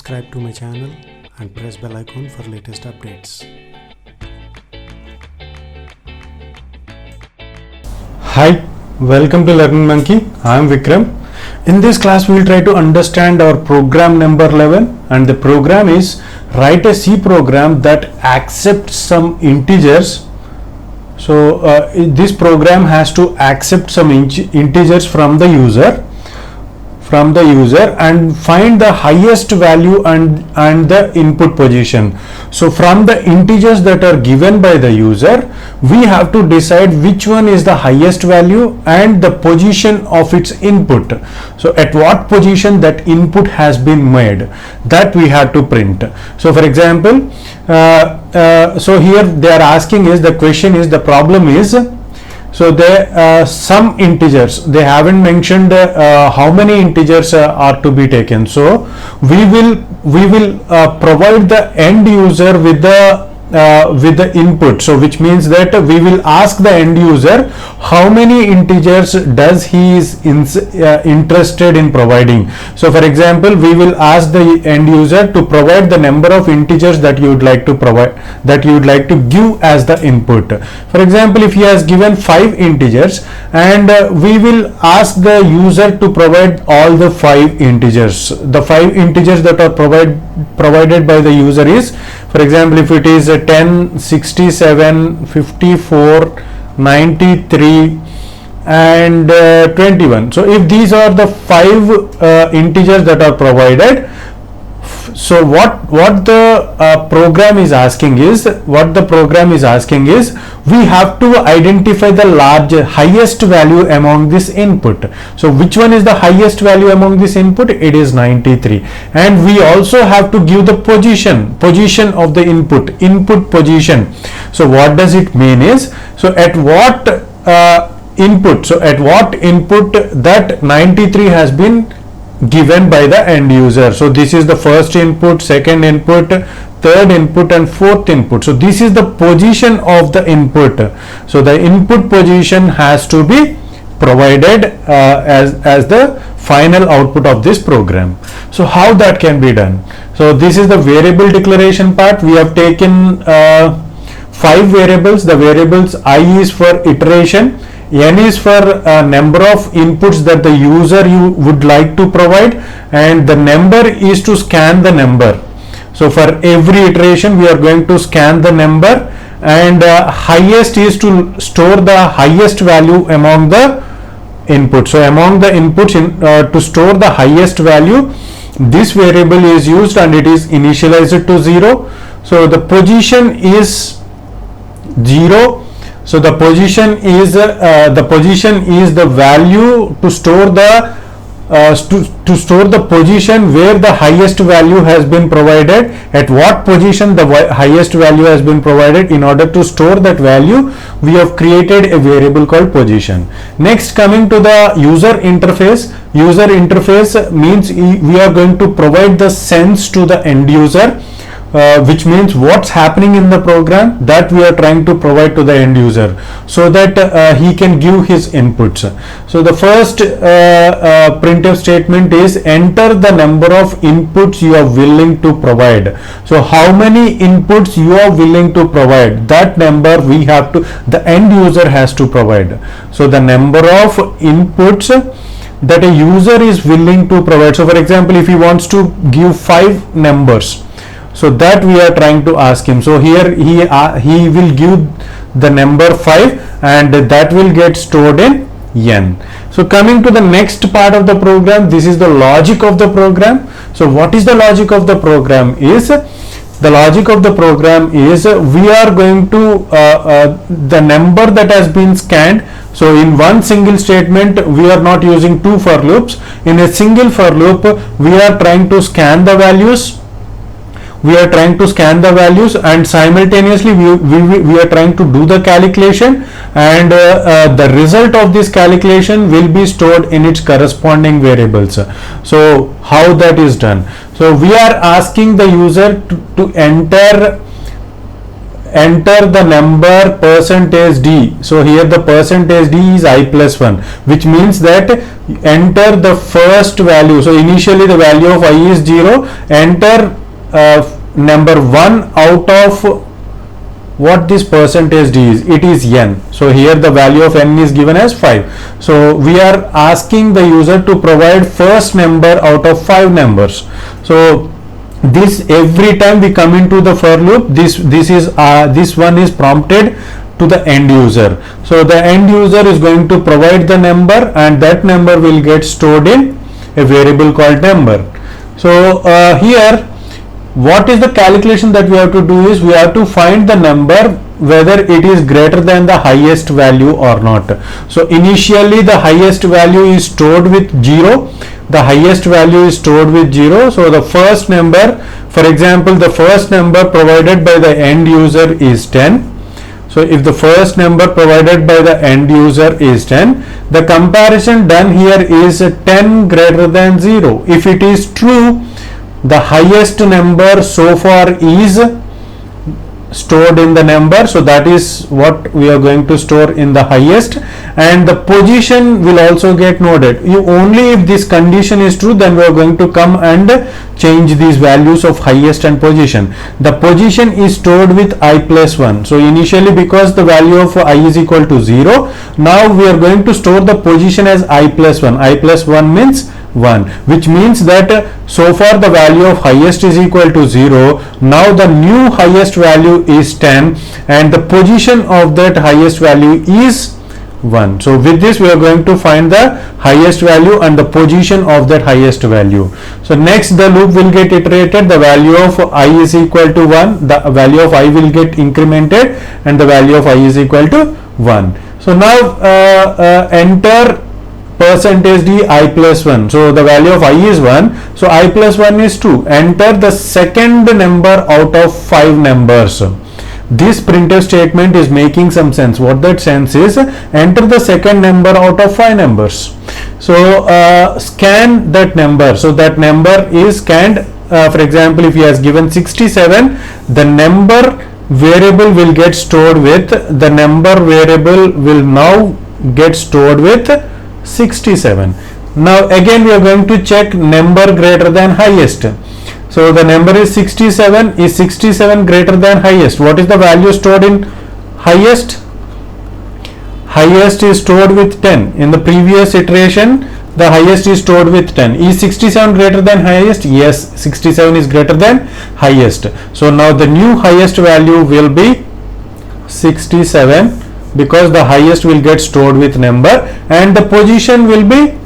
subscribe to my channel and press bell icon for latest updates. Hi, welcome to Learning Monkey. I am Vikram. In this class we will try to understand our program number 11, and the program is write a C program that accepts some integers. So this program has to accept some integers from the user and find the highest value and the input position. So from the integers that are given by the user, we have to decide which one is the highest value and the position of its input. So at what position that input has been made, that we have to print. So for example, so here they are asking is, the question is, the problem is, so there some integers, they haven't mentioned how many integers are to be taken. So we will provide the end user with the input. So which means that we will ask the end user how many integers does he is interested in providing. So for example, we will ask the end user to provide the number of integers that you would like to provide, that you would like to give as the input. For example, if he has given 5 integers, and we will ask the user to provide all the 5 integers. The 5 integers that are provided by the user is, for example, if it is 10, 67, 54, 93 and 21. So if these are the 5 integers that are provided, so what the program is asking is, we have to identify the highest value among this input. So which one is the highest value among this input? It is 93. And we also have to give the position of the input position. So what does it mean is, so at what input that 93 has been given by the end user. So this is the first input, second input, third input and fourth input. So this is the position of the input. So the input position has to be provided as the final output of this program. So how that can be done? So this is the variable declaration part. We have taken 5 variables. The variables I is for iteration, N is for number of inputs that the user you would like to provide, and the number is to scan the number. So for every iteration we are going to scan the number, and highest is to store the highest value among the inputs. So among the inputs, to store the highest value, this variable is used and it is initialized to 0. So the position is 0. So the position is the value to store the position where the highest value has been provided. At what position the highest value has been provided, in order to store that value, we have created a variable called position. Next, coming to the user interface. User interface means we are going to provide the sense to the end user. Which means what's happening in the program, that we are trying to provide to the end user, so that he can give his inputs. So the first printf statement is, enter the number of inputs you are willing to provide. So how many inputs you are willing to provide, that number the end user has to provide. So the number of inputs that a user is willing to provide. So for example, if he wants to give 5 numbers, so that we are trying to ask him. So here he will give the number 5, and that will get stored in N. So coming to the next part of the program, this is the logic of the program. So what is the logic of the program is, the logic of the program is, we are going to the number that has been scanned. So in one single statement we are not using 2 for loops. In a single for loop we are trying to scan the values. And simultaneously we are trying to do the calculation, and the result of this calculation will be stored in its corresponding variables. So how that is done? So we are asking the user to enter enter the number percentage d. So here the percentage d is I plus 1, which means that enter the first value. So initially the value of I is 0, enter number 1 out of what this percentage d is. It is n. So here the value of n is given as 5. So we are asking the user to provide first number out of 5 numbers. So this, every time we come into the for loop, this one is prompted to the end user. So the end user is going to provide the number, and that number will get stored in a variable called number. So here what is the calculation that we have to do is we have to find the number whether it is greater than the highest value or not. So initially the highest value is stored with 0. The highest value is stored with 0. So the first number, for example, the first number provided by the end user is 10. So if the first number provided by the end user is 10, the comparison done here is 10 greater than 0. If it is true, the highest number so far is stored in the number, so that is what we are going to store in the highest, and the position will also get noted. Only if this condition is true, then we are going to come and change these values of highest and position. The position is stored with I plus 1. So initially, because the value of I is equal to 0, now we are going to store the position as I plus 1. I plus 1 means 1, which means that so far the value of highest is equal to 0. Now the new highest value is 10, and the position of that highest value is 1. So with this we are going to find the highest value and the position of that highest value. So next the loop will get iterated. The value of I is equal to 1. The value of I will get incremented, and the value of I is equal to 1. So now enter percentage d I plus 1. So the value of I is 1. So I plus 1 is 2. Enter the second number out of 5 numbers. This printf statement is making some sense. What that sense is, enter the second number out of 5 numbers. So scan that number. So that number is scanned. For example, if he has given 67, the number variable will get stored with, the number variable will now get stored with 67. Now again we are going to check number greater than highest. So the number is 67. Is 67 greater than highest? What is the value stored in highest? Highest is stored with 10. In the previous iteration, the highest is stored with 10. Is 67 greater than highest? Yes, 67 is greater than highest. So now the new highest value will be 67, because the highest will get stored with number, and the position will be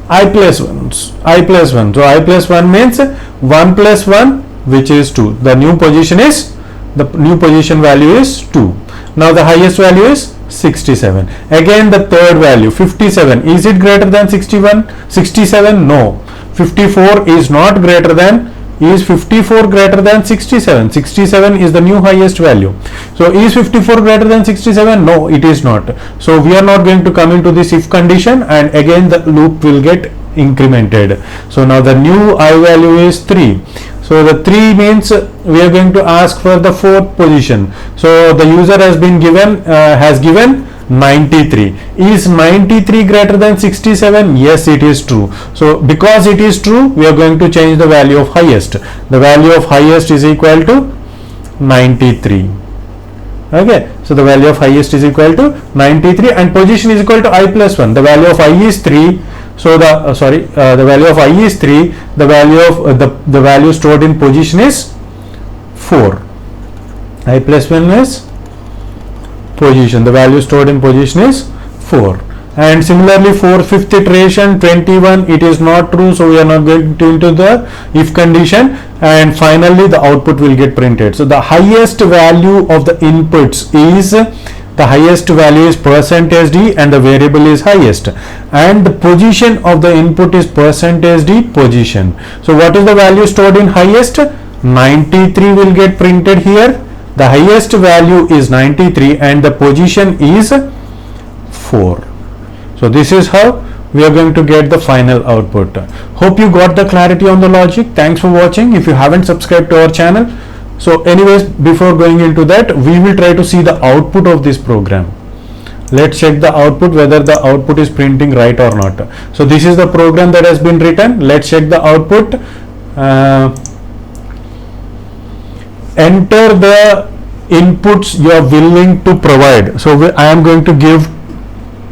I plus 1. I plus 1. So I plus 1 means 1 plus 1, which is 2. The new position value is 2. Now the highest value is 67. Again the third value 57. Is it greater than 67? No. 54 is not greater than. Is 54 greater than 67? 67 is the new highest value. So is 54 greater than 67? No, it is not. So we are not going to come into this if condition, and again the loop will get incremented. So now the new I value is 3. So the 3 means we are going to ask for the fourth position. So the user has given 93. Is 93 greater than 67? Yes, it is true. So because it is true, we are going to change the value of highest. The value of highest is equal to 93. Okay, so the value of highest is equal to 93, and position is equal to I plus 1. The value of I is 3. So the value of I is 3. The value of the value stored in position is 4. I plus 1 is position. The value stored in position is 4. And similarly for fifth iteration 21, it is not true, so we are not going into the if condition, and finally the output will get printed. So the highest value of the inputs is, the highest value is percentage d, and the variable is highest, and the position of the input is percentage d position. So what is the value stored in highest? 93 will get printed here. The highest value is 93 and the position is 4. So this is how we are going to get the final output. Hope you got the clarity on the logic. Thanks for watching. If you haven't subscribed to our channel, So anyways, before going into that, we will try to see the output of this program. Let's check the output, whether the output is printing right or not. So this is the program that has been written. Let's check the output. Enter the inputs you are willing to provide. So I am going to give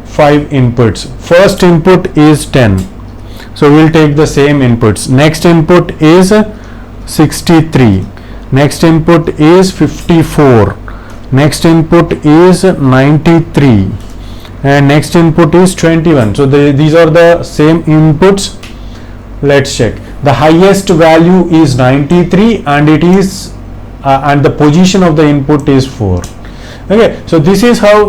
5 inputs. First input is 10. So we'll take the same inputs. Next input is 63. Next input is 54. Next input is 93, and next input is 21. So these are the same inputs. Let's check. The highest value is 93, and it is and the position of the input is 4. Okay, so this is how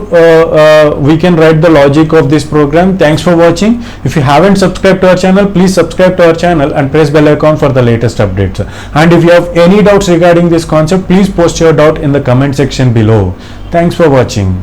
we can write the logic of this program. Thanks for watching. If you haven't subscribed to our channel, please subscribe to our channel and press bell icon for the latest updates. And if you have any doubts regarding this concept, please post your doubt in the comment section below. Thanks for watching.